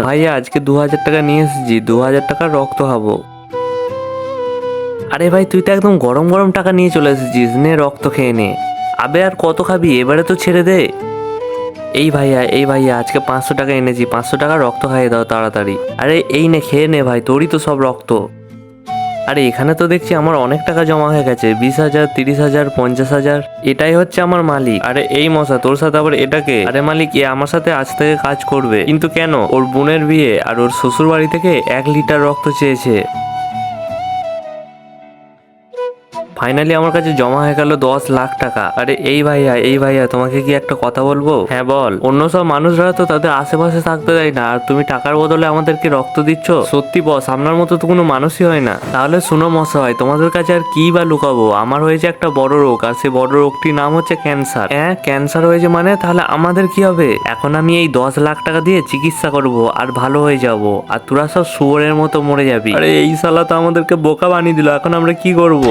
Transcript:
ভাইয়া আজকে 2000 টাকা নিয়ে এসেছি, 2000 টাকার রক্ত খাবো। আরে ভাই তুই তো একদম গরম গরম টাকা নিয়ে চলে এসেছিস, নে রক্ত খেয়ে নে। আবে আর কত খাবি, এবারে তো ছেড়ে দে। এই ভাইয়া আজকে 500 টাকা এনেছি, 500 টাকা রক্ত খাইয়ে দাও তাড়াতাড়ি। আরে এই নে খেয়ে নে ভাই, তোরই তো সব রক্ত। আরে এখানে তো দেখছি আমার অনেক টাকা জমা হয়ে গেছে, 20,000, 30,000, 50,000। এটাই হচ্ছে আমার মালিক। আরে এই মশা, তোর সাথে আবার এটাকে? আরে মালিক, এ আমার সাথে আজ থেকে কাজ করবে, কিন্তু কেন? ওর বোনের বিয়ে আর ওর শ্বশুর বাড়ি থেকে 1 লিটার রক্ত চেয়েছে। ফাইনালি আমার কাছে জমা হয়ে গেল 10 লাখ টাকা। আরে এই ভাইয়া তোমাকে কি একটা কথা বলবো? হ্যাঁ বল। অন্য সব মানুষরা তো তাদের আশেপাশে থাকতে দেয় না, আর তুমি টাকার বদলে আমাদেরকে রক্ত দিচ্ছ? সত্যি বস, আপনার মতো তো কোনো মানুষই হয় না। তাহলে শুনো মশাই, তোমাদের কাছে আর কি বা লুকাবো? আমার হয়েছে একটা বড় রোগ, আর সেই বড় রোগটির নাম হচ্ছে ক্যান্সার। হ্যাঁ ক্যান্সার হয়েছে মানে? তাহলে আমাদের কি হবে? এখন আমি এই 10 লাখ টাকা দিয়ে চিকিৎসা করব আর ভালো হয়ে যাব, আর তোরা সব শুয়োরের মতো মরে যাবি। আরে এই শালা তো আমাদেরকে বোকা বানিয়ে দিল, এখন আমরা কি করব?